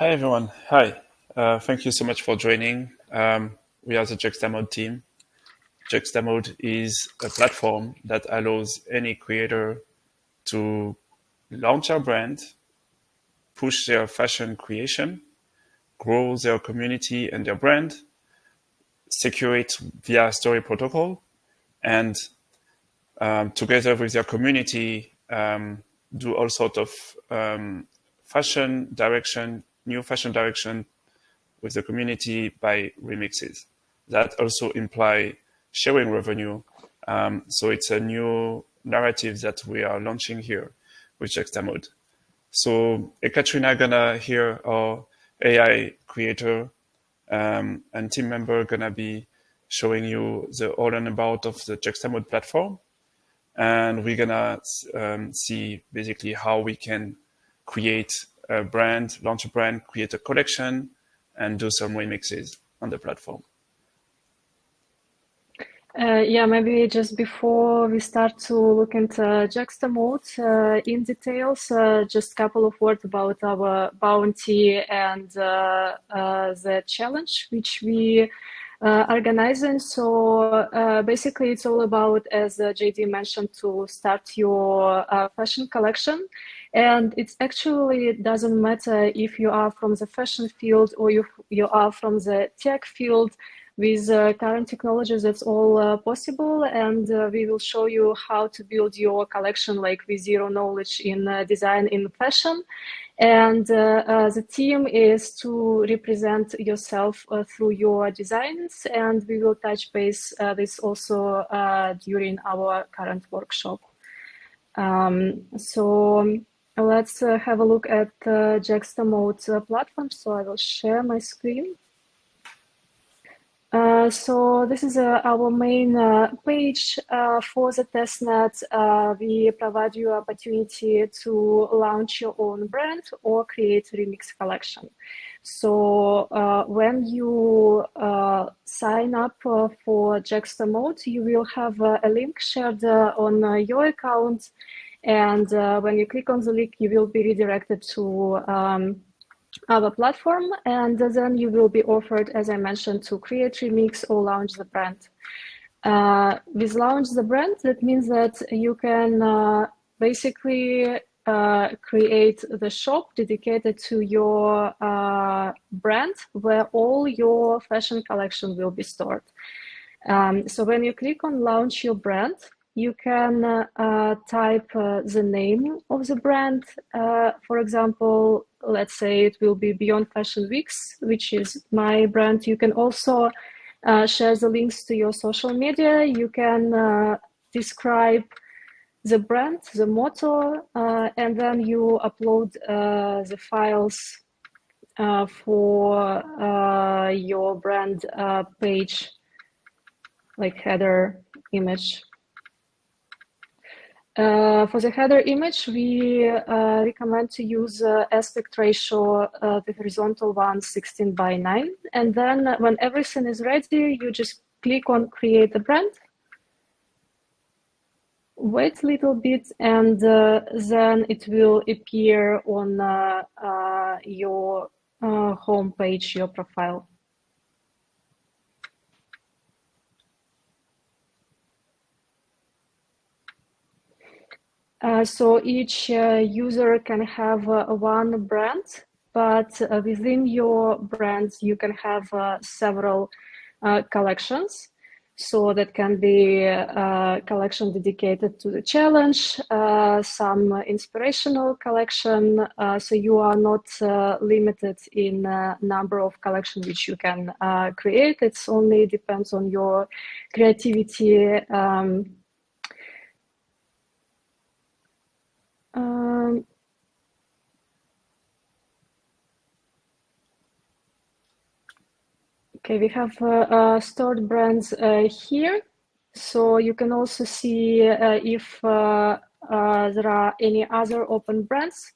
Hi everyone. Hi. Thank you so much for joining. We are the JUXTAMODE team. JUXTAMODE is a platform that allows any creator to launch their brand, push their fashion creation, grow their community and their brand, secure it via story protocol, and together with their community, do all sorts of fashion direction, new fashion direction with the community by remixes. That also imply sharing revenue. So it's a new narrative that we are launching here with JUXTAMODE. So Ekaterina gonna hear our AI creator and team member gonna be showing you the all and about of the JUXTAMODE platform. And we're gonna see basically how we can create a brand, launch a brand, create a collection, and do some remixes on the platform. Yeah, maybe just before we start to look into JUXTAMODE in details, just a couple of words about our bounty and the challenge which we organizing. So basically, it's all about, as JD mentioned, to start your fashion collection. And it actually doesn't matter if you are from the fashion field or you are from the tech field. With current technologies, that's all possible, and we will show you how to build your collection like with zero knowledge in design in fashion. And the team is to represent yourself through your designs, and we will touch base this also during our current workshop. So let's have a look at JUXTAMODE platform. So I will share my screen. So this is our main page for the testnet. We provide you opportunity to launch your own brand or create a remix collection. So when you sign up for JUXTAMODE, you will have a link shared on your account. And when you click on the link, you will be redirected to our platform, and then you will be offered, as I mentioned, to create remix or launch the brand. With launch the brand, that means that you can basically create the shop dedicated to your brand, where all your fashion collection will be stored. So when you click on launch your brand, you can type the name of the brand. For example, let's say it will be Beyond Fashion Weeks, which is my brand. You can also share the links to your social media. You can describe the brand, the motto, and then you upload the files for your brand page, like header image. For the header image, we recommend to use aspect ratio, the horizontal one, 16:9. And then when everything is ready, you just click on create a brand, wait a little bit, and then it will appear on your home page, your profile. So each user can have one brand, but within your brands, you can have several collections. So that can be a collection dedicated to the challenge, some inspirational collection. So you are not limited in number of collections which you can create. It's only depends on your creativity. Okay, we have stored brands here. So you can also see if there are any other open brands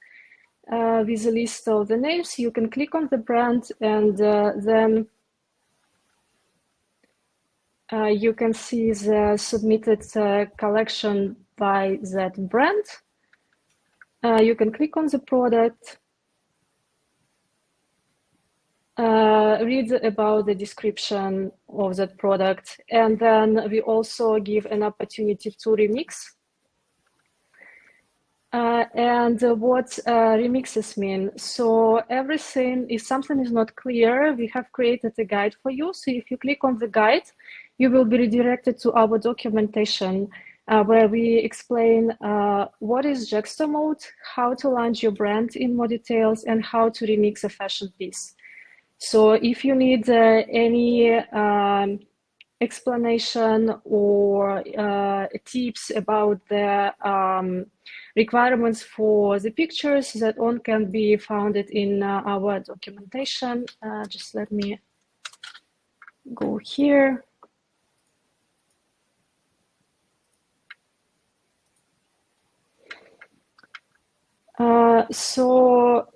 with a list of the names. You can click on the brand, and then you can see the submitted collection by that brand. You can click on the product. read about the description of that product. And then we also give an opportunity to remix. And what remixes mean. So everything, if something is not clear, we have created a guide for you. So if you click on the guide, you will be redirected to our documentation where we explain what is JUXTAMODE, how to launch your brand in more details, and how to remix a fashion piece. So if you need any explanation or tips about the requirements for the pictures, that all can be found in our documentation. Just let me go here. So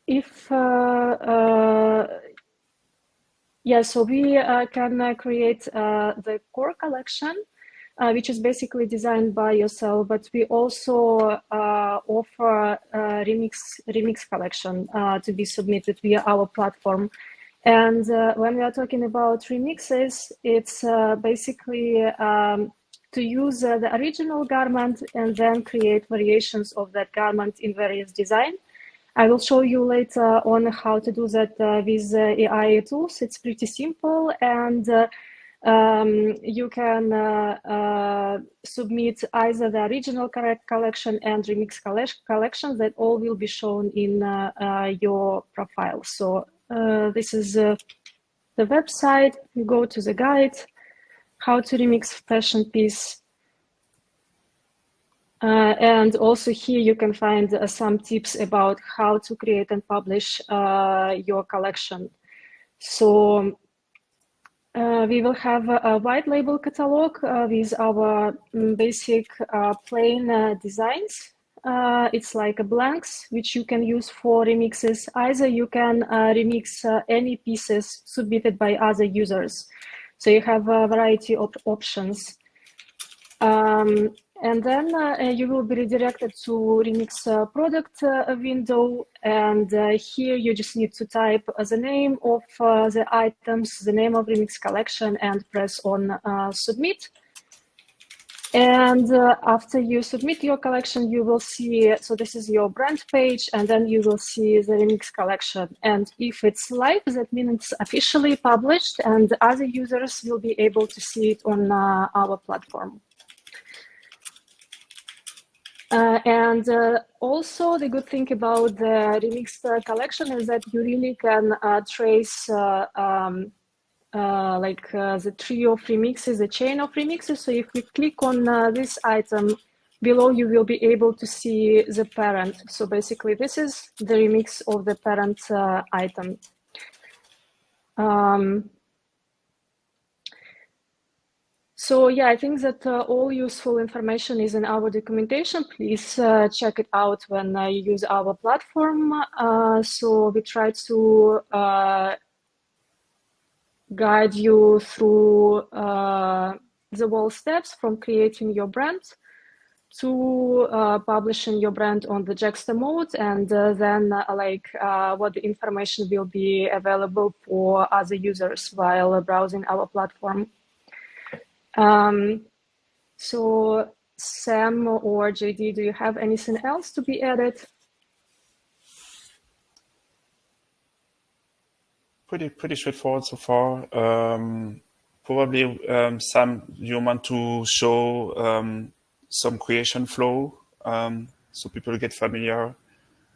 if yeah, so we can create the core collection, which is basically designed by yourself, but we also offer remix collection to be submitted via our platform. And when we are talking about remixes, it's basically to use the original garment and then create variations of that garment in various designs. I will show you later on how to do that with AI tools. It's pretty simple, and you can submit either the original collection and remix collection that all will be shown in your profile. So this is the website. You go to the guide, how to remix fashion piece. And also here you can find some tips about how to create and publish your collection. So we will have a white label catalog with our basic plain designs. It's like a blanks, which you can use for remixes. Either you can remix any pieces submitted by other users. So you have a variety of options. And then you will be redirected to remix product window. And here you just need to type the name of the items, the name of remix collection, and press on submit. And after you submit your collection, you will see, so this is your brand page, and then you will see the remix collection. And if it's live, that means it's officially published, and other users will be able to see it on our platform. And also the good thing about the remix collection is that you really can trace the tree of remixes, the chain of remixes. So if we click on this item, below you will be able to see the parent. So basically this is the remix of the parent item. So yeah, I think that all useful information is in our documentation. Please check it out when you use our platform. So we try to guide you through the whole steps from creating your brand to publishing your brand on the JUXTAMODE, and then what the information will be available for other users while browsing our platform. So Sam or JD, do you have anything else to be added? Pretty straightforward so far. Probably Sam, you want to show some creation flow so people get familiar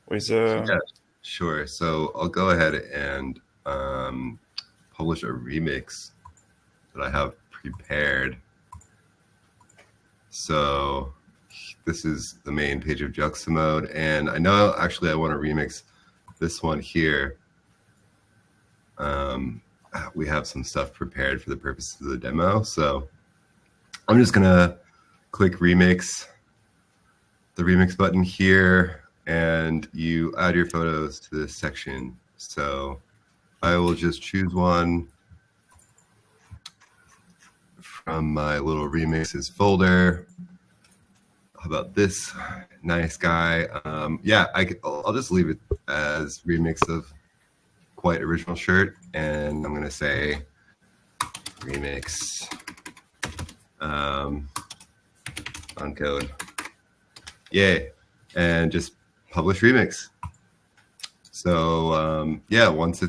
with Yeah, sure. So I'll go ahead and publish a remix that I have prepared. So this is the main page of JUXTAMODE, and I know actually I want to remix this one here. We have some stuff prepared for the purposes of the demo, so I'm just gonna click remix, the remix button here, and you add your photos to this section. So I will just choose one from my little remixes folder, how about this nice guy? Yeah, I'll just leave it as remix of Quite Original Shirt, and I'm gonna say remix on code. Yay, and just publish remix. So yeah, once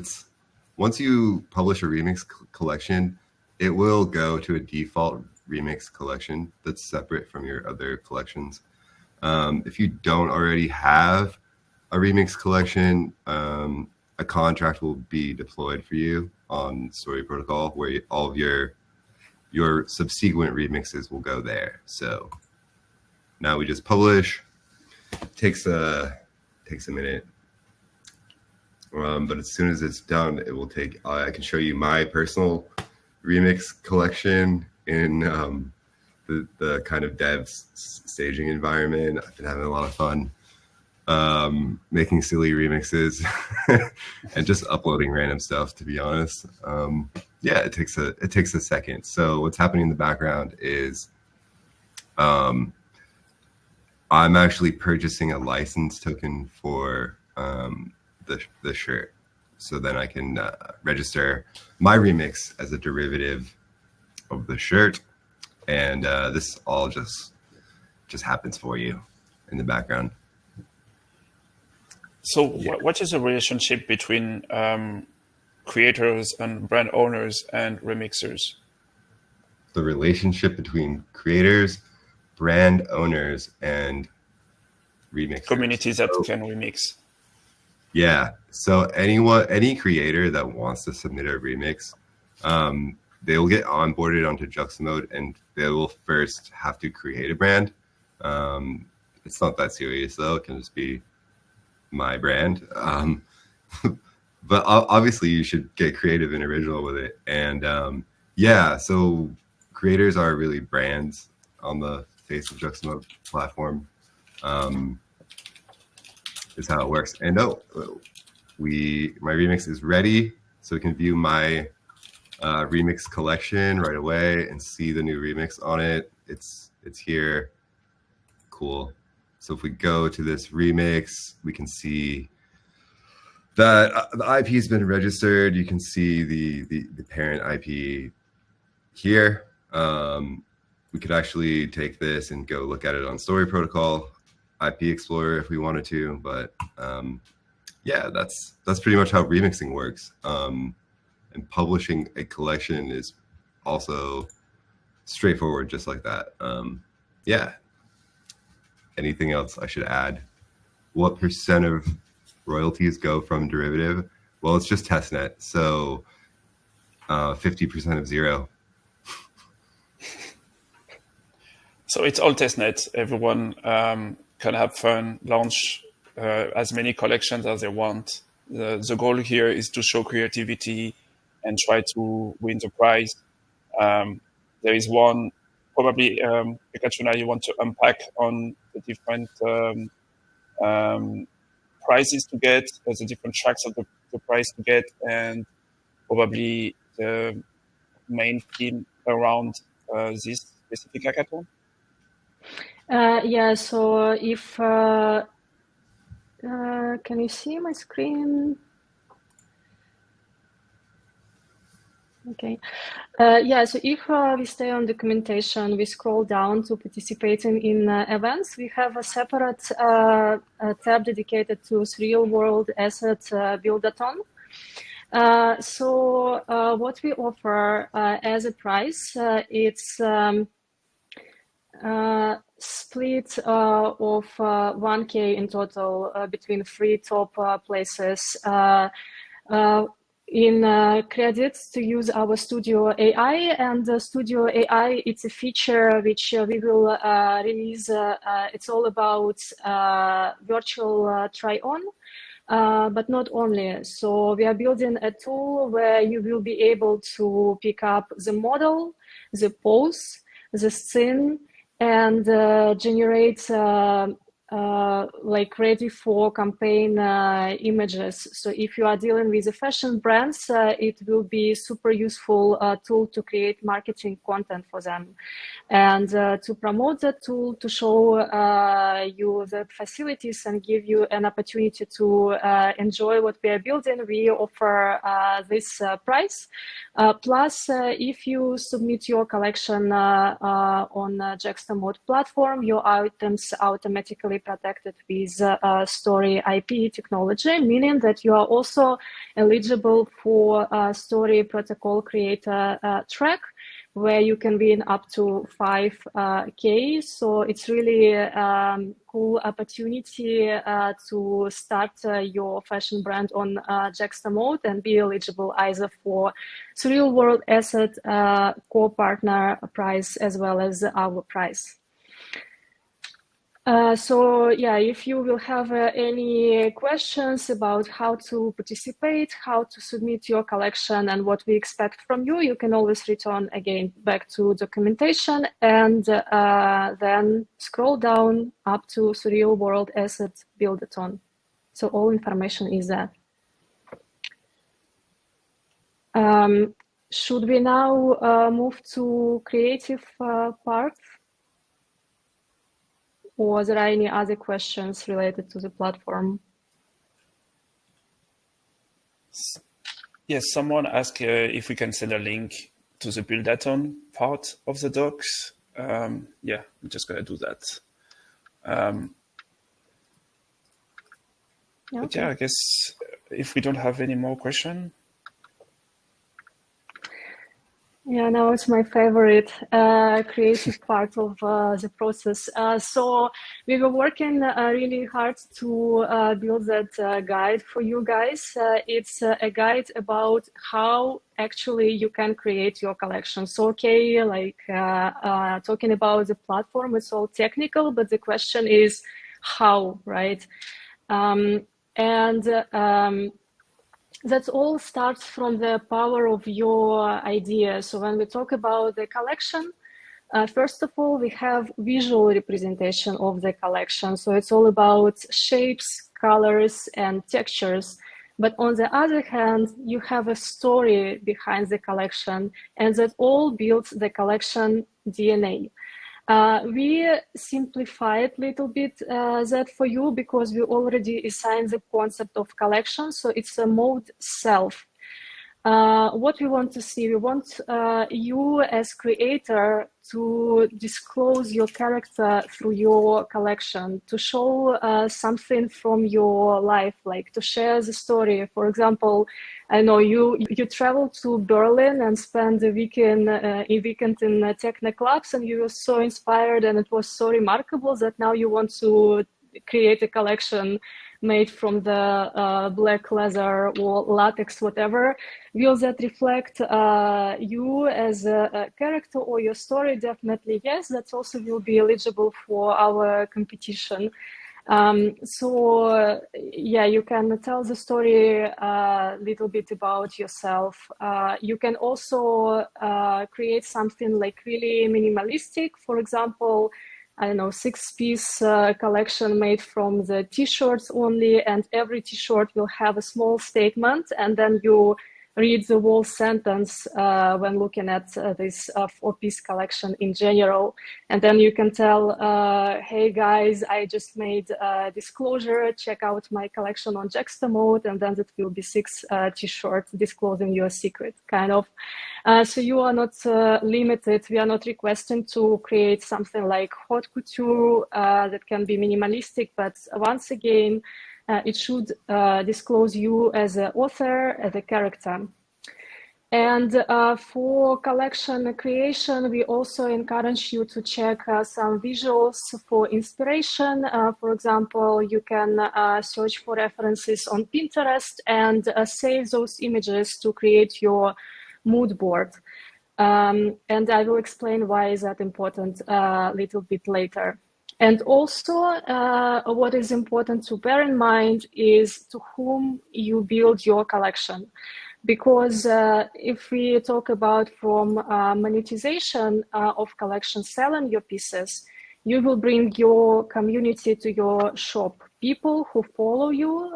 you publish a remix collection, it will go to a default remix collection that's separate from your other collections. If you don't already have a remix collection, a contract will be deployed for you on Story Protocol, where all of your subsequent remixes will go there. So now we just publish. Takes a minute, but as soon as it's done, it will take. I can show you my personal remix collection in the kind of dev staging environment. I've been having a lot of fun making silly remixes and just uploading random stuff, to be honest. Yeah, it takes a second. So what's happening in the background is I'm actually purchasing a license token for the shirt, so then I can register my remix as a derivative of the shirt, and this all just happens for you in the background. So yeah. What is the relationship between creators and brand owners and remixers? The relationship between creators, brand owners, and remixers. Communities that can remix. Yeah. So any creator that wants to submit a remix, they will get onboarded onto JUXTAMODE, and they will first have to create a brand. It's not that serious though. It can just be my brand. But obviously you should get creative and original with it. And yeah, so creators are really brands on the face of JUXTAMODE platform. Is how it works. And my remix is ready, so you can view my remix collection right away and see the new remix on it. It's here. Cool. So if we go to this remix, we can see that the IP has been registered. You can see the parent IP here. We could actually take this and go look at it on Story Protocol, IP Explorer if we wanted to, but yeah, that's pretty much how remixing works. And publishing a collection is also straightforward, just like that. Yeah. Anything else I should add? What % of royalties go from derivative? Well, it's just testnet, so 50% of 0. So it's all testnet. Everyone can have fun, launch as many collections as they want. The goal here is to show creativity and try to win the prize. There is one, probably, Katrina, you want to unpack on the different prizes to get, the different tracks of the prize to get, and probably the main theme around this specific hackathon. Yeah, so if, can you see my screen? Okay. Yeah, so if we stay on documentation, we scroll down to participating in events, we have a separate tab dedicated to real-world asset Buildathon. So what we offer as a prize, it's split of 1K in total between 3 top places in credits to use our Studio AI. And Studio AI, it's a feature which we will release. It's all about virtual try-on, but not only. So we are building a tool where you will be able to pick up the model, the pose, the scene, and generate like ready for campaign images. So if you are dealing with the fashion brands, it will be super useful tool to create marketing content for them. And to promote that tool, to show you the facilities and give you an opportunity to enjoy what we are building, we offer this price. Plus, if you submit your collection on JUXTAMODE platform, your items automatically protected with Story IP technology, meaning that you are also eligible for Story Protocol Creator track, where you can win up to 5K. So it's really cool opportunity to start your fashion brand on JUXTAMODE and be eligible either for Real World Asset co-partner prize as well as our prize. So yeah, if you will have any questions about how to participate, how to submit your collection and what we expect from you, you can always return again back to documentation and then scroll down up to Real World Asset Buildathon. So all information is there. Should we now move to creative part? Or are there any other questions related to the platform? Yes, someone asked if we can send a link to the Buildathon part of the docs. Yeah, I'm just going to do that. But yeah, I guess if we don't have any more questions. Yeah, now it's my favorite creative part of the process. So we were working really hard to build that guide for you guys. It's a guide about how actually you can create your collection. So, okay, like talking about the platform, it's all technical, but the question is how, right? That all starts from the power of your idea. So when we talk about the collection, first of all, we have visual representation of the collection. So it's all about shapes, colors, and textures. But on the other hand, you have a story behind the collection, and that all builds the collection DNA. We simplified a little bit that for you because we already assigned the concept of collection. So it's a mode self. What we want to see, we want you as creator to disclose your character through your collection, to show something from your life, like to share the story. For example, I know you travel to Berlin and spend a weekend in techno clubs, and you were so inspired and it was so remarkable that now you want to create a collection made from the black leather or latex, whatever. Will that reflect you as a character or your story? Definitely yes. That also will be eligible for our competition. So yeah, you can tell the story a little bit about yourself. You can also create something like really minimalistic. For example, I don't know, 6-piece collection made from the t-shirts only, and every t-shirt will have a small statement, and then you read the whole sentence when looking at this 4-piece collection in general. And then you can tell, hey guys, I just made a disclosure, check out my collection on JUXTAMODE, and then it will be 6 t-shirts disclosing your secret, kind of. So you are not limited. We are not requesting to create something like haute couture that can be minimalistic, but once again, it should disclose you as an author, as a character. And for collection creation, we also encourage you to check some visuals for inspiration. For example, you can search for references on Pinterest and save those images to create your mood board. And I will explain why is that important a little bit later. And also, what is important to bear in mind is to whom you build your collection. Because if we talk about from monetization of collection, selling your pieces, You will bring your community to your shop, people who follow you,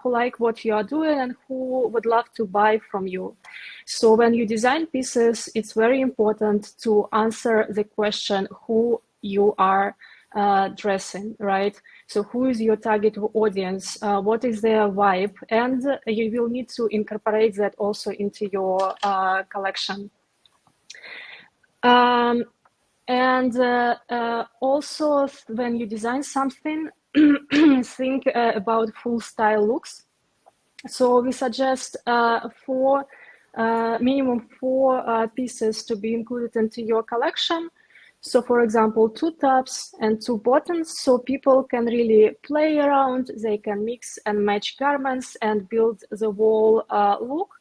who like what you are doing and who would love to buy from you. So when you design pieces, it's very important to answer the question who you are dressing, right? So who is your target audience? What is their vibe? And you will need to incorporate that also into your collection. And also, when you design something, think about full style looks. So we suggest minimum four pieces to be included into your collection. So for example, 2 tops and 2 bottoms, so people can really play around, they can mix and match garments and build the whole look.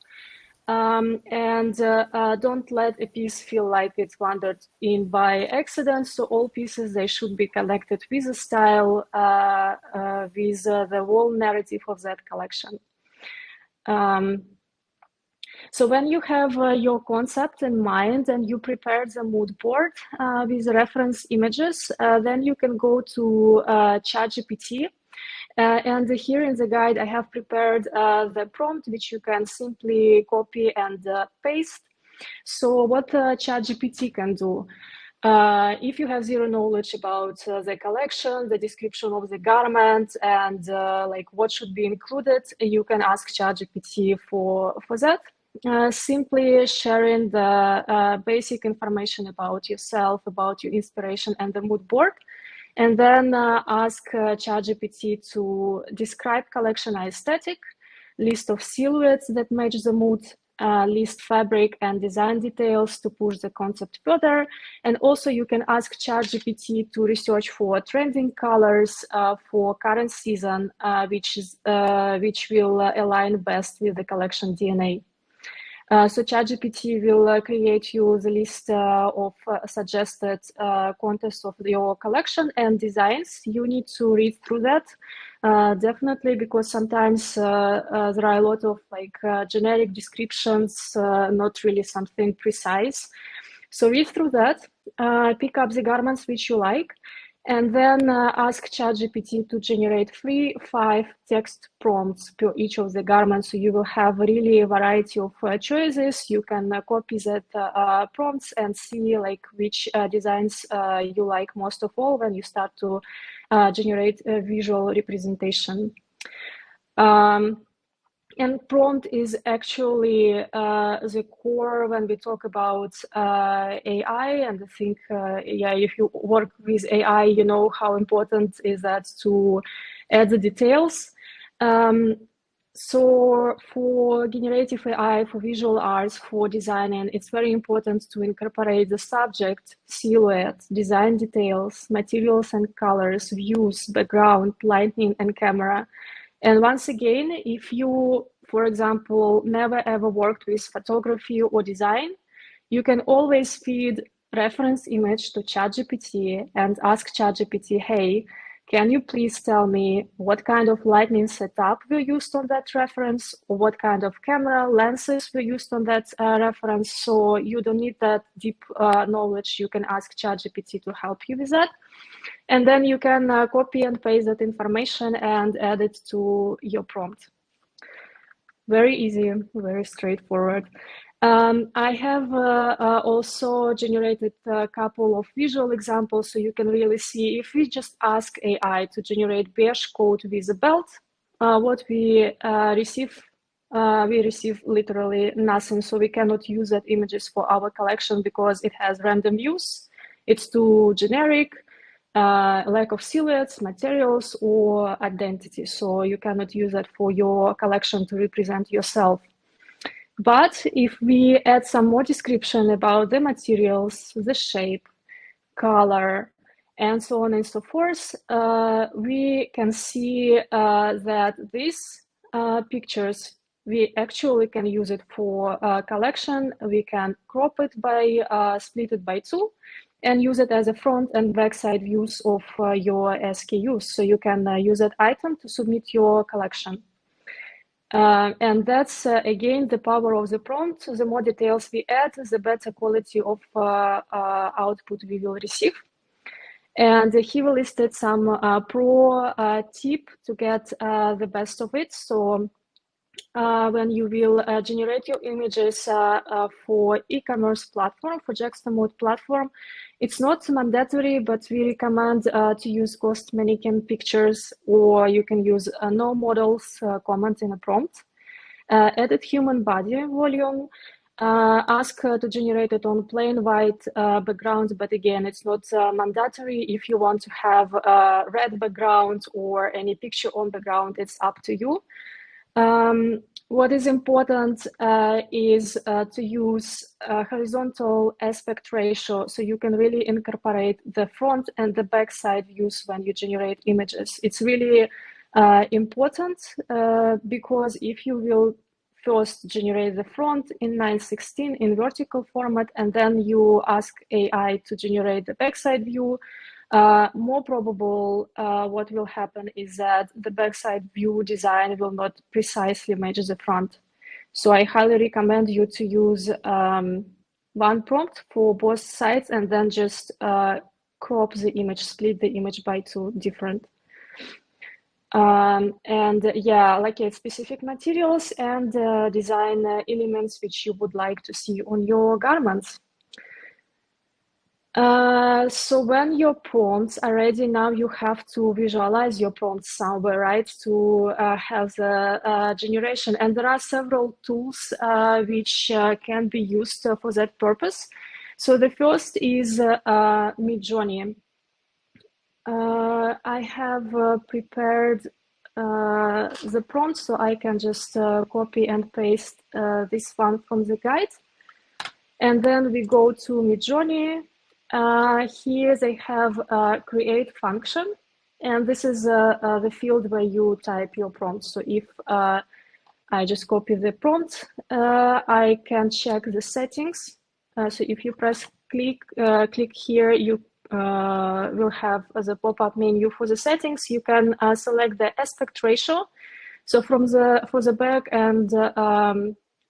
Don't let a piece feel like it's wandered in by accident. So all pieces, they should be connected with the style, with the whole narrative of that collection. So when you have your concept in mind and you prepare the mood board with reference images, then you can go to ChatGPT. And here in the guide, I have prepared the prompt, which you can simply copy and paste. So what ChatGPT can do, if you have zero knowledge about the collection, the description of the garment, and like what should be included, you can ask ChatGPT for that. Simply sharing the basic information about yourself, about your inspiration and the mood board. And then ask ChatGPT to describe collection aesthetic, list of silhouettes that match the mood, list fabric and design details to push the concept further. And also you can ask ChatGPT to research for trending colors for current season, which will align best with the collection DNA. So ChatGPT will create you the list of suggested contents of your collection and designs. You need to read through that, definitely, because sometimes there are a lot of like generic descriptions, not really something precise. So read through that, pick up the garments which you like, and then ask ChatGPT to generate 3-5 text prompts per each of the garments. So you will have really a variety of choices. You can copy that prompts and see like which designs you like most of all when you start to generate a visual representation. And prompt is actually the core when we talk about AI. And I think, if you work with AI, you know how important is that to add the details. So for generative AI, for visual arts, for designing, it's very important to incorporate the subject, silhouette, design details, materials and colors, views, background, lighting, and camera. And once again, if you, for example, never ever worked with photography or design, you can always feed reference image to ChatGPT and ask ChatGPT, hey, can you please tell me what kind of lighting setup were used on that reference, or what kind of camera lenses were used on that reference? So you don't need that deep knowledge. You can ask ChatGPT to help you with that. And then you can copy and paste that information and add it to your prompt. Very easy, very straightforward. I have also generated a couple of visual examples so you can really see if we just ask AI to generate beige coat with a belt, what we receive literally nothing. So we cannot use that images for our collection because it has random views. It's too generic. Lack of silhouettes, materials, or identity. So you cannot use that for your collection to represent yourself. But if we add some more description about the materials, the shape, color, and so on and so forth, we can see that these pictures, we actually can use it for collection. We can crop it by, split it by 2, and use it as a front and back side views of your SKUs. So you can use that item to submit your collection. And that's, again, the power of the prompt. The more details we add, the better quality of output we will receive. And he will listed some pro tip to get the best of it. So when you will generate your images for e-commerce platform, for JUXTAMODE platform, it's not mandatory, but we recommend to use ghost mannequin pictures, or you can use no models comment in a prompt. Edit human body volume, ask to generate it on plain white background, but again, it's not mandatory. If you want to have a red background or any picture on background, it's up to you. What is important is to use horizontal aspect ratio, so you can really incorporate the front and the back side views when you generate images. It's really important because if you will first generate the front in 9:16 in vertical format, and then you ask AI to generate the backside view, more probable what will happen is that the backside view design will not precisely match the front. So I highly recommend you to use one prompt for both sides, and then just crop the image, split the image by two different. And yeah, like specific materials and design elements which you would like to see on your garments. So when your prompts are ready, now you have to visualize your prompts somewhere, right, to have the generation. And there are several tools which can be used for that purpose. So the first is Midjourney. I have prepared the prompt, so I can just copy and paste this one from the guide. And then we go to Midjourney. Here they have a create function, and this is the field where you type your prompt. So if I just copy the prompt, I can check the settings. So if you press click here, you will have the pop-up menu for the settings. You can select the aspect ratio. So for the back and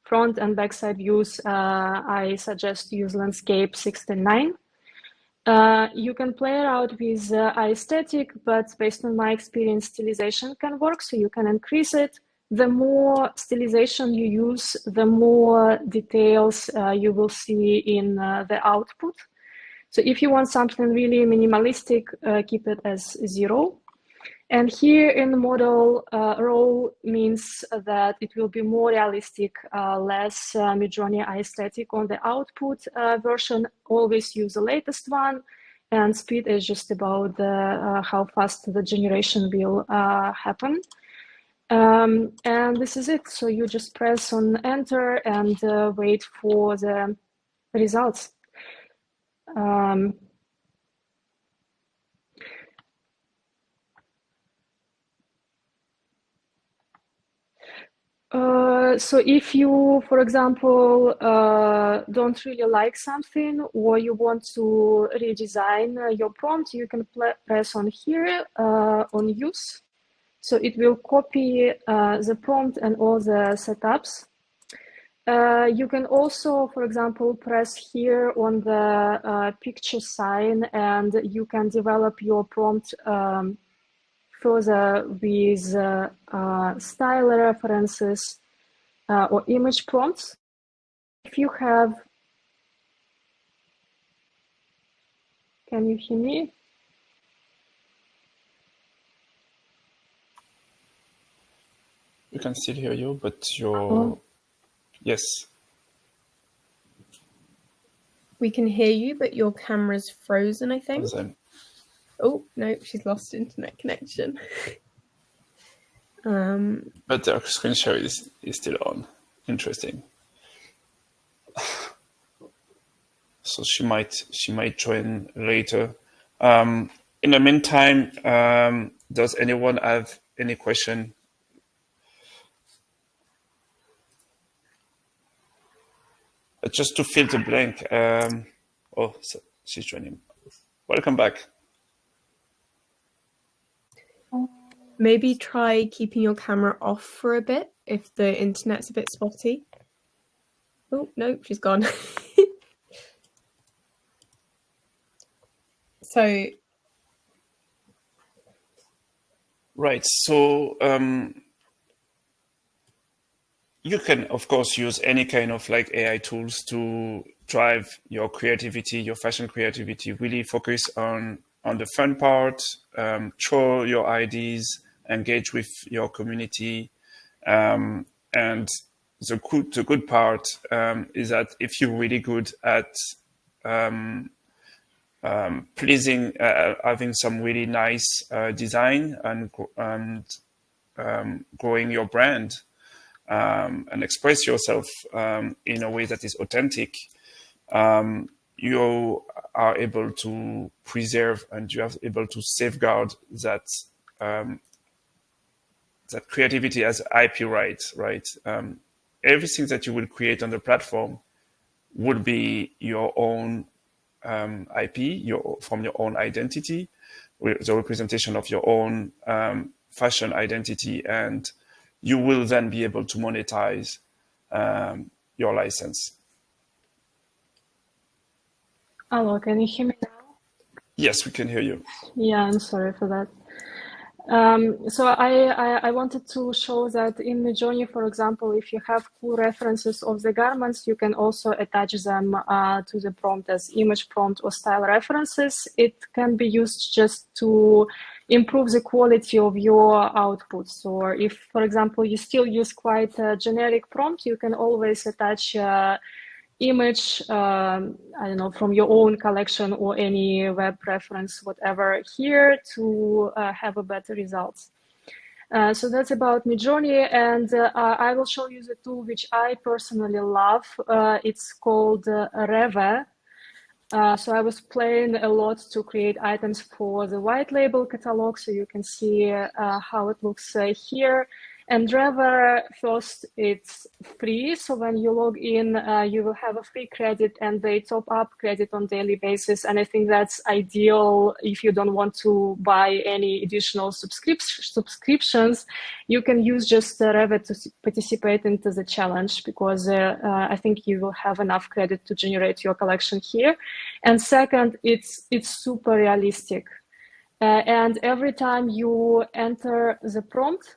front and backside views, I suggest use landscape 69. You can play around with aesthetic, but based on my experience, stylization can work, so you can increase it. The more stylization you use, the more details you will see in the output. So if you want something really minimalistic, keep it as 0. And here in the model, raw means that it will be more realistic, less Midjourney aesthetic on the output version. Always use the latest one, and speed is just about how fast the generation will happen. And this is it. So you just press on enter and wait for the results. So if you, for example, don't really like something, or you want to redesign your prompt, you can press on here on use. So it will copy the prompt and all the setups. You can also, for example, press here on the picture sign, and you can develop your prompt further with style references or image prompts. If you have, can you hear me? We can still hear you, but your yes. We can hear you, but your camera's frozen, I think. Frozen. Oh, no, she's lost internet connection. But the screen share is still on. Interesting. So she might join later. In the meantime, does anyone have any question? Just to fill the blank. Oh, so she's joining. Welcome back. Maybe try keeping your camera off for a bit if the internet's a bit spotty. Oh, no, she's gone. So Right. So you can, of course, use any kind of like AI tools to drive your creativity, your fashion creativity. Really focus on the fun part, show your ideas, engage with your community, and the good part is that if you're really good at pleasing, having some really nice design and growing your brand, and express yourself in a way that is authentic, you are able to preserve and you are able to safeguard that that creativity as IP rights, right? Everything that you will create on the platform would be your own IP, from your own identity, the representation of your own fashion identity, and you will then be able to monetize your license. Hello, can you hear me now? Yes, we can hear you. Yeah, I'm sorry for that. So I wanted to show that in Midjourney, for example, if you have cool references of the garments, you can also attach them to the prompt as image prompt or style references. It can be used just to improve the quality of your outputs. Or if, for example, you still use quite a generic prompt, you can always attach image, I don't know, from your own collection or any web reference, whatever, here to have a better results. So that's about Midjourney, and I will show you the tool which I personally love. It's called Reve. So I was playing a lot to create items for the white label catalog, so you can see how it looks here. And Reve, first, it's free. So when you log in, you will have a free credit and they top up credit on daily basis. And I think that's ideal if you don't want to buy any additional subscriptions. You can use just Reve to participate into the challenge because I think you will have enough credit to generate your collection here. And second, it's super realistic. And every time you enter the prompt,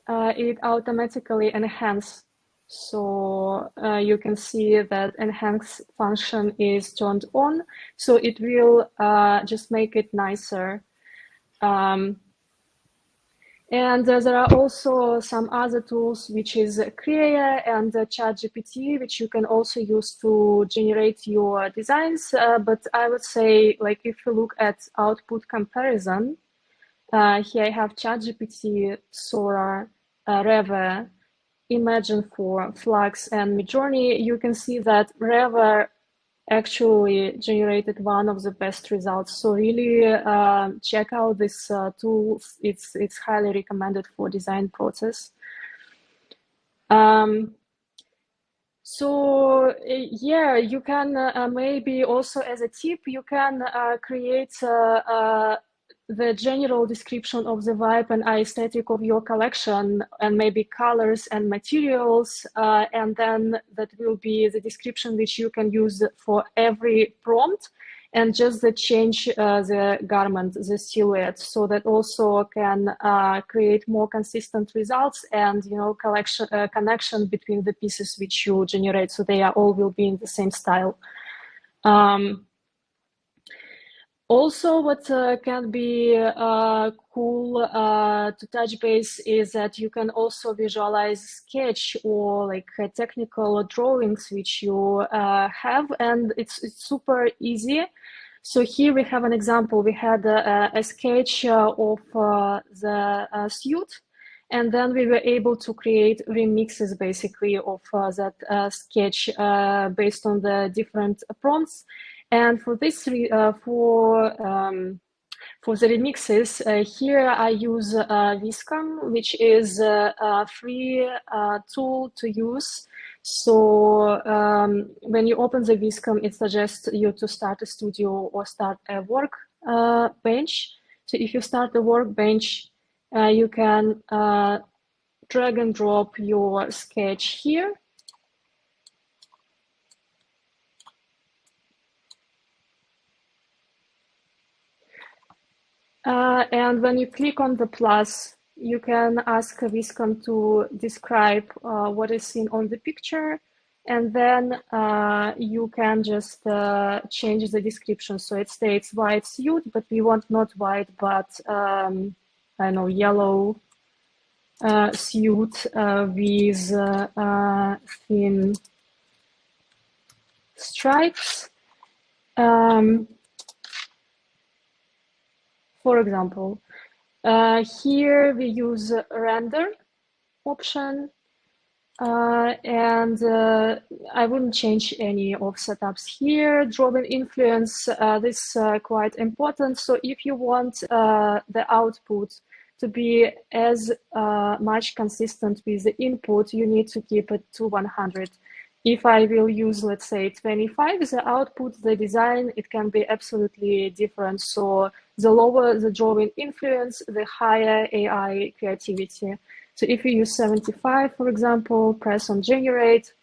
it automatically enhances. So you can see that enhance function is turned on. So it will just make it nicer. And there are also some other tools, which is Crea and ChatGPT, which you can also use to generate your designs. But I would say, like, if you look at output comparison, here I have ChatGPT, Sora, Reve, Imagine for Flux, and Midjourney. You can see that Reve actually generated one of the best results. So really check out this tool. It's highly recommended for design process. So yeah, you can maybe also as a tip, you can create the general description of the vibe and aesthetic of your collection and maybe colors and materials. And then that will be the description which you can use for every prompt and just the change the garment, the silhouette, so that also can create more consistent results and, you know, connection between the pieces which you generate, so they are all will be in the same style. Also, what can be cool to touch base is that you can also visualize sketch or like technical drawings which you have, and it's super easy. So here we have an example. We had a sketch of the suit, and then we were able to create remixes basically of that sketch based on the different prompts. And for this, for the remixes, here I use Viscom, which is a free tool to use. So when you open the Viscom, it suggests you to start a studio or start a work bench. So if you start a workbench, you can drag and drop your sketch here. And when you click on the plus, you can ask Viscom to describe what is seen on the picture, and then you can just change the description. So it states white suit, but we want not white, but I don't know, yellow suit with thin stripes. For example, here we use render option, and I wouldn't change any of setups here. Drawing influence, this is quite important. So if you want the output to be as much consistent with the input, you need to keep it to 100. If I will use, let's say, 25 as the output, the design, it can be absolutely different. So the lower the drawing influence, the higher AI creativity. So if you use 75, for example, press on generate,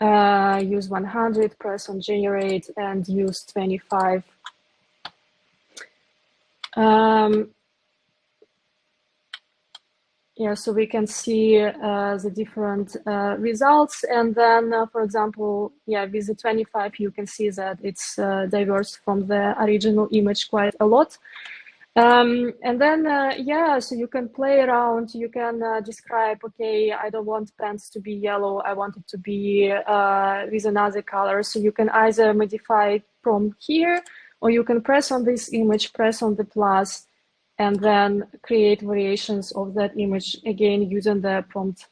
use 100, press on generate, and use 25. Yeah, so we can see the different results. And then, for example, yeah, with the 25, you can see that it's diverse from the original image quite a lot. And then, yeah, so you can play around, you can describe, okay, I don't want pants to be yellow, I want it to be with another color. So you can either modify from here, or you can press on this image, press on the plus, and then create variations of that image, again, using the prompt.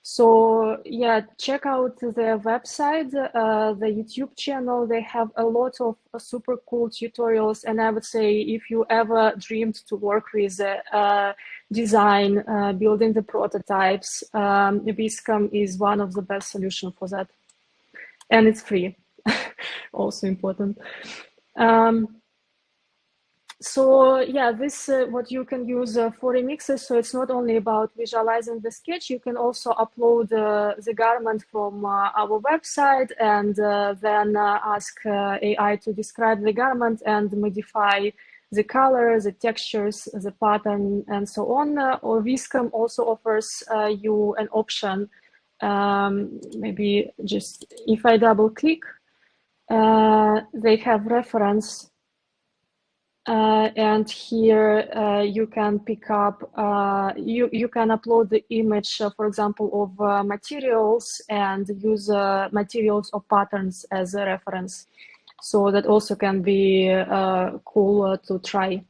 So yeah, check out their website, the YouTube channel. They have a lot of super cool tutorials. And I would say if you ever dreamed to work with design, building the prototypes, Viscom is one of the best solutions for that. And it's free, also important. So yeah, this what you can use for remixes. So it's not only about visualizing the sketch, you can also upload the garment from our website, and then ask AI to describe the garment and modify the color, the textures, the pattern, and so on. Or Viscom also offers you an option. Maybe just if I double click, they have reference. And here you can pick up, you can upload the image, for example, of materials, and use materials or patterns as a reference. So that also can be cool to try.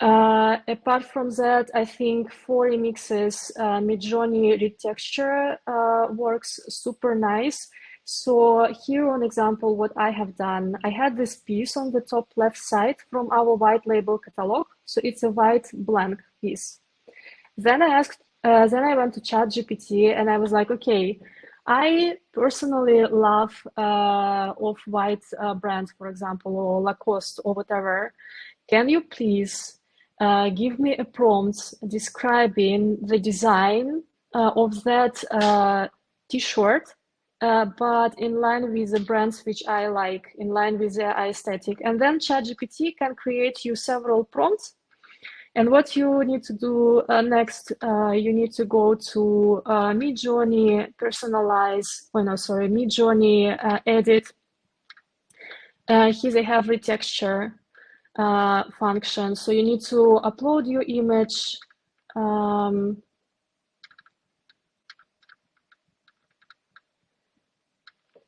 Apart from that, I think for remixes, Midjourney retexture works super nice. So here on example, what I have done, I had this piece on the top left side from our white label catalog. So it's a white blank piece. Then I went to ChatGPT and I was like, okay, I personally love off-white brands, for example, or Lacoste or whatever. Can you please give me a prompt describing the design of that t-shirt, but in line with the brands which I like, in line with their aesthetic. And then ChatGPT can create you several prompts. And what you need to do next, you need to go to Midjourney, personalize, Midjourney, edit. Here they have retexture function. So you need to upload your image.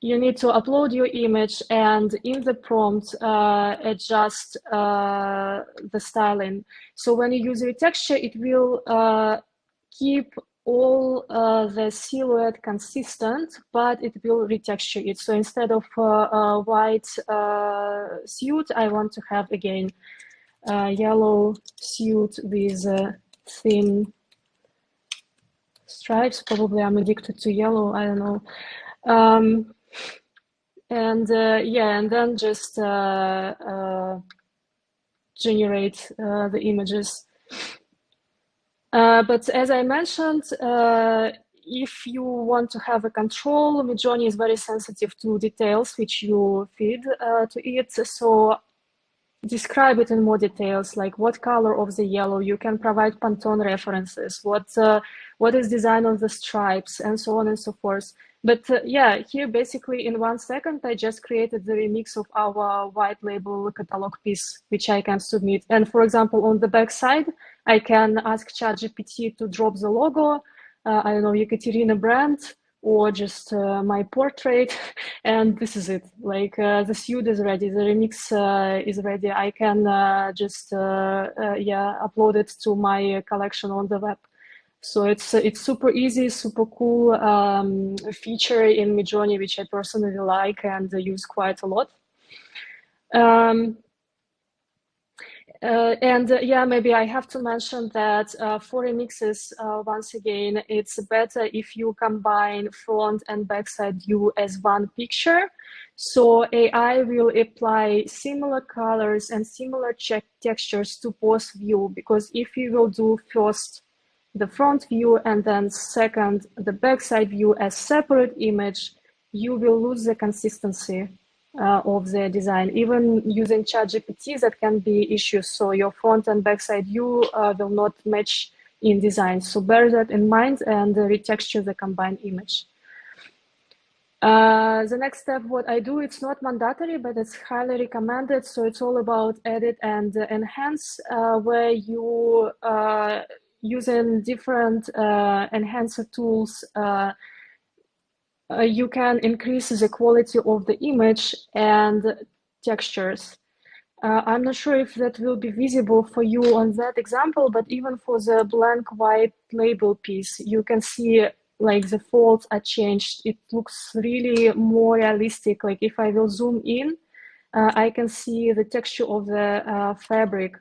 You need to upload your image, and in the prompt, adjust the styling. So when you use retexture, it will keep all the silhouette consistent, but it will retexture it. So instead of a white suit, I want to have, again, yellow suit with thin stripes. Probably I'm addicted to yellow, I don't know. And yeah, and then just generate the images. But as I mentioned, if you want to have a control, Midjourney is very sensitive to details which you feed to it. So describe it in more details, like what color of the yellow. You can provide Pantone references, what is design on the stripes, and so on and so forth. But yeah, here basically in 1 second, I just created the remix of our white label catalog piece, which I can submit. And for example, on the back side, I can ask ChatGPT to drop the logo, I don't know, Ekaterina brand, or just my portrait, and this is it. Like the suit is ready, the remix is ready. I can just upload it to my collection on the web. So it's super easy, super cool feature in Midjourney, which I personally like and use quite a lot. Yeah, maybe I have to mention that for remixes, once again, it's better if you combine front and backside view as one picture. So AI will apply similar colors and similar textures to both view, because if you will do first the front view and then second the backside view as separate image, you will lose the consistency of the design. Even using ChatGPT, that can be issues. So your front and backside view will not match in design. So bear that in mind and retexture the combined image. The next step, what I do, it's not mandatory, but it's highly recommended. So it's all about edit and enhance, where you using different enhancer tools, you can increase the quality of the image and textures. I'm not sure if that will be visible for you on that example, but even for the blank white label piece, you can see like the folds are changed. It looks really more realistic. Like if I will zoom in, I can see the texture of the fabric.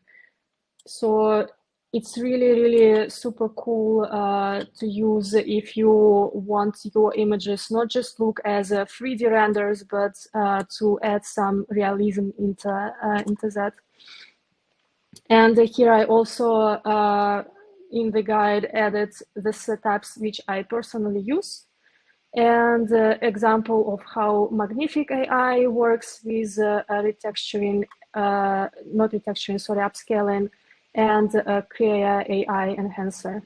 So it's really, really super cool to use if you want your images not just look as 3D renders, but to add some realism into that. And here I also, in the guide, added the setups which I personally use, and example of how Magnific AI works with retexturing, not retexturing, sorry, upscaling, and Crea AI enhancer.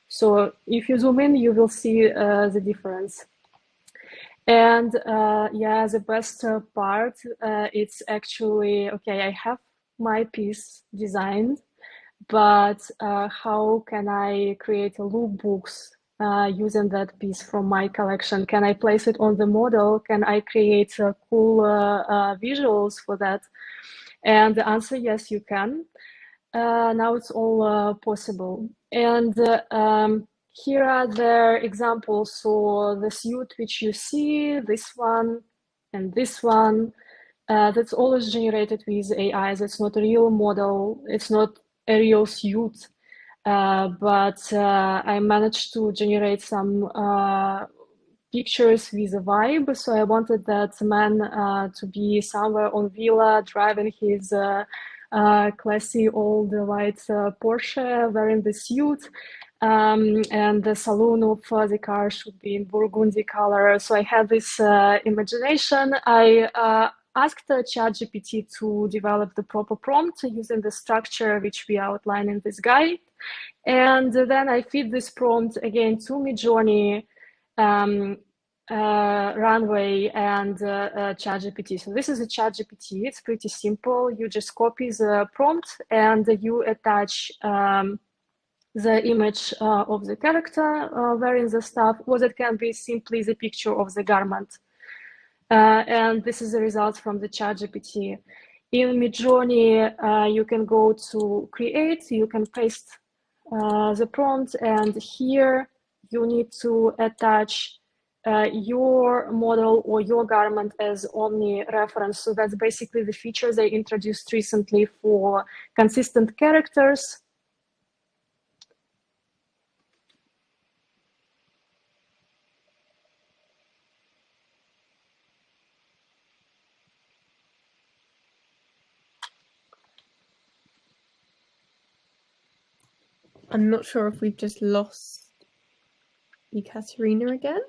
So if you zoom in, you will see the difference. And yeah, the best part, it's actually, okay, I have my piece designed, but how can I create a lookbooks using that piece from my collection? Can I place it on the model? Can I create cool visuals for that? And the answer, yes, you can. Now it's all possible. And here are the examples. So the suit which you see, this one and this one, that's always generated with AI. That's not a real model. It's not a real suit. But I managed to generate some pictures with a vibe. So I wanted that man to be somewhere on villa, driving his classy old white Porsche, wearing the suit. And the saloon of the car should be in burgundy color. So I had this imagination. I asked ChatGPT to develop the proper prompt using the structure which we outline in this guide. And then I feed this prompt again to Midjourney, Runway, and ChatGPT. So this is a ChatGPT. It's pretty simple. You just copy the prompt and you attach the image of the character wearing the stuff, or that can be simply the picture of the garment. And this is the result from the ChatGPT. In Midjourney, you can go to create, you can paste the prompt, and here you need to attach your model or your garment as only reference. So that's basically the feature they introduced recently for consistent characters. I'm not sure if we've just lost Ekaterina again.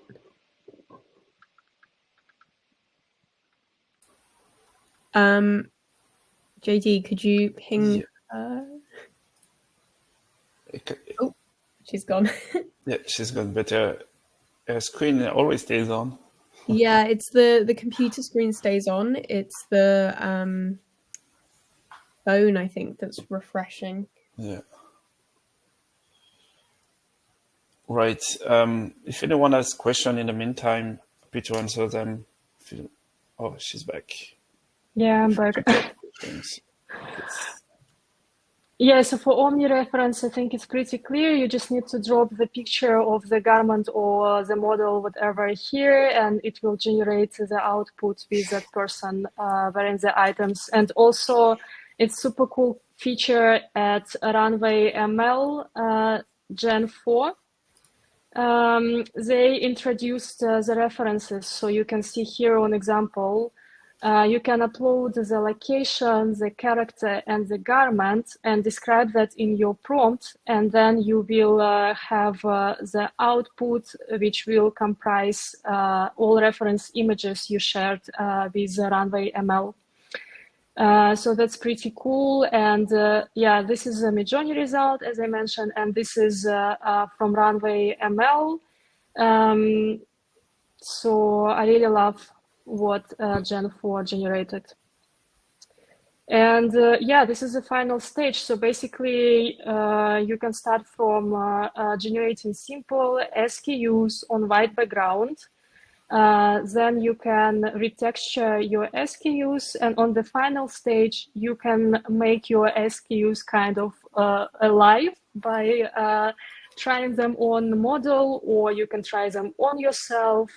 JD, could you ping? Yeah. Oh, she's gone. Yeah, she's got better. Her screen always stays on. Yeah, it's the computer screen stays on. It's the phone, I think, that's refreshing. Yeah. Right. If anyone has questions in the meantime, happy to answer them. Oh, she's back. Yeah, I'm back. Things. Yeah, so for Omni reference, I think it's pretty clear. You just need to drop the picture of the garment or the model, whatever, here, and it will generate the output with that person wearing the items. And also, it's super cool feature at Runway ML Gen 4. They introduced the references, so you can see here on example. You can upload the location, the character, and the garment and describe that in your prompt, and then you will have the output, which will comprise all reference images you shared with Runway ML. So that's pretty cool. And yeah, this is a Midjourney result, as I mentioned, and this is from Runway ML. So I really love what Gen 4 generated. And yeah, this is the final stage. So basically, you can start from generating simple SKUs on white background. Then you can retexture your SKUs, and on the final stage, you can make your SKUs kind of alive by trying them on the model, or you can try them on yourself.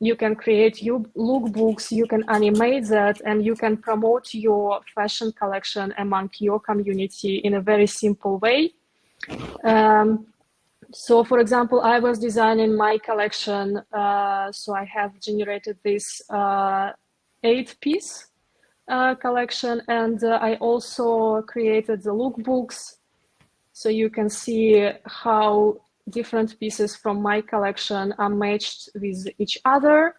You can create your lookbooks, you can animate that, and you can promote your fashion collection among your community in a very simple way. So, for example, I was designing my collection, so I have generated this 8-piece collection, and I also created the lookbooks, so you can see how different pieces from my collection are matched with each other.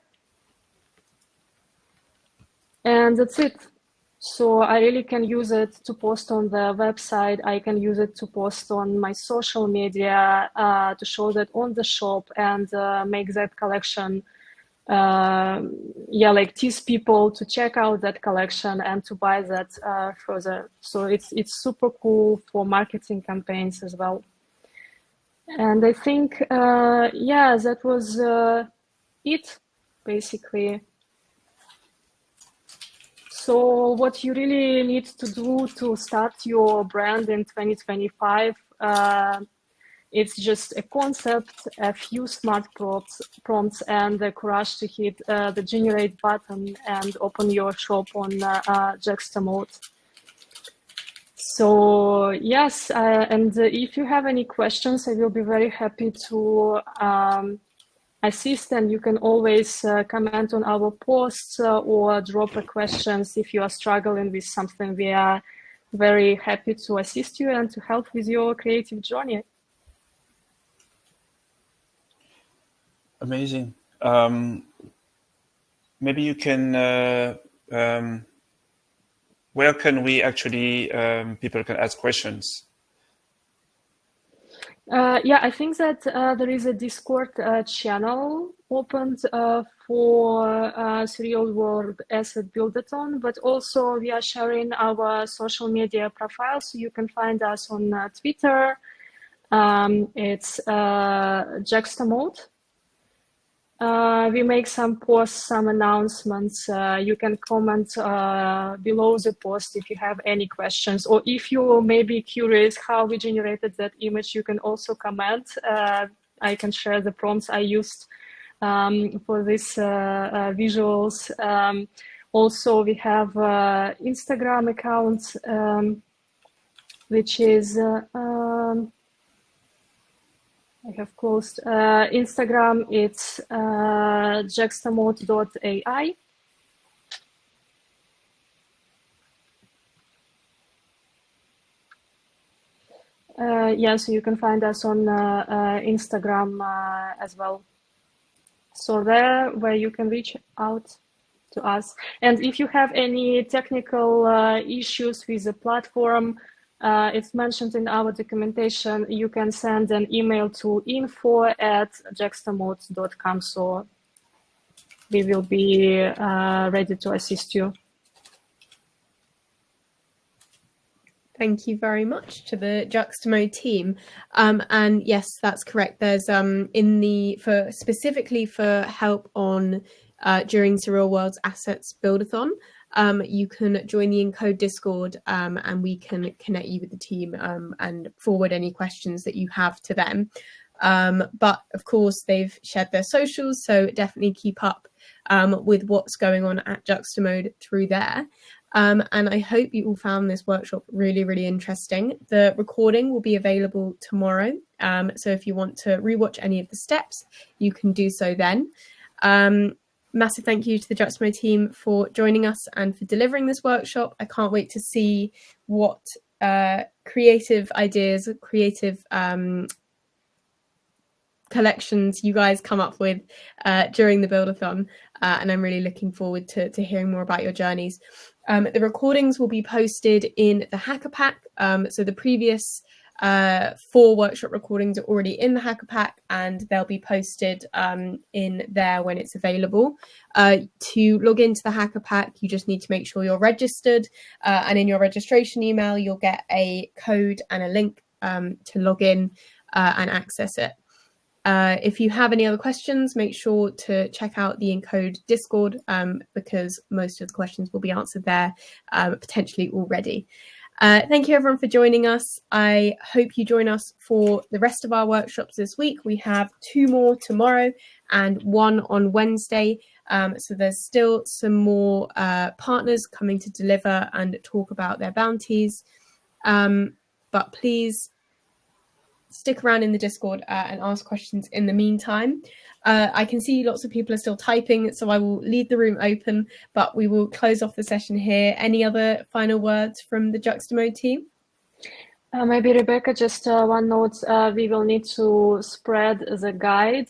And that's it. So I really can use it to post on the website. I can use it to post on my social media, to show that on the shop, and make that collection, yeah, like tease people to check out that collection and to buy that further. So it's super cool for marketing campaigns as well. And I think, yeah, that was it, basically. So what you really need to do to start your brand in 2025, it's just a concept, a few smart prompts, and the courage to hit the generate button and open your shop on JUXTAMODE. So yes, and if you have any questions, I will be very happy to assist, and you can always comment on our posts or drop a questions if you are struggling with something. We are very happy to assist you and to help with your creative journey. Amazing. Maybe you can, where can we actually, people can ask questions? Yeah, I think that there is a Discord channel opened for Real World Asset Buildathon, but also we are sharing our social media profiles. So you can find us on Twitter. It's JUXTAMODE. We make some posts, some announcements. You can comment below the post if you have any questions, or if you may be curious how we generated that image, you can also comment. I can share the prompts I used for these visuals. Also, we have Instagram account, which is I have closed Instagram. It's JUXTAMODE.ai. Yeah, so you can find us on Instagram as well. So there, where you can reach out to us. And if you have any technical issues with the platform, it's mentioned in our documentation, you can send an email to info@juxtamode.com. So we will be ready to assist you. Thank you very much to the JUXTAMODE team. And yes, that's correct. There's specifically for help on during Surreal Worlds Assets Buildathon, you can join the Encode Discord, and we can connect you with the team and forward any questions that you have to them. But of course, they've shared their socials, so definitely keep up with what's going on at JUXTAMODE through there. And I hope you all found this workshop really, really interesting. The recording will be available tomorrow. So if you want to rewatch any of the steps, you can do so then. Massive thank you to the JUXTAMODE team for joining us and for delivering this workshop. I can't wait to see what creative ideas, creative collections you guys come up with during the Buildathon. And I'm really looking forward to hearing more about your journeys. The recordings will be posted in the Hacker Pack. So the previous 4 workshop recordings are already in the Hacker Pack, and they'll be posted in there when it's available. To log into the Hacker Pack, you just need to make sure you're registered, and in your registration email, you'll get a code and a link to log in and access it. If you have any other questions, make sure to check out the Encode Discord, because most of the questions will be answered there, potentially already. Thank you everyone for joining us. I hope you join us for the rest of our workshops this week. We have 2 more tomorrow and 1 on Wednesday. So there's still some more partners coming to deliver and talk about their bounties. But please stick around in the Discord and ask questions in the meantime. I can see lots of people are still typing, so I will leave the room open, but we will close off the session here. Any other final words from the JUXTAMODE team? Maybe Rebecca, just one note, we will need to spread the guide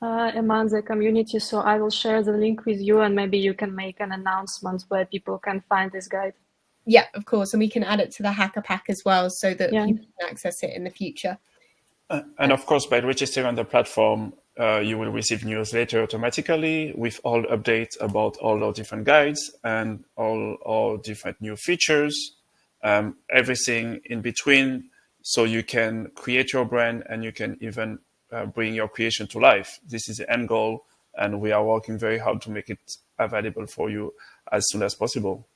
among the community, so I will share the link with you, and maybe you can make an announcement where people can find this guide. Yeah, of course, and we can add it to the Hacker Pack as well, so that people can access it in the future. And of course, by registering on the platform, you will receive newsletter automatically with all updates about all our different guides and all our different new features, everything in between, so you can create your brand and you can even bring your creation to life. This is the end goal, and we are working very hard to make it available for you as soon as possible.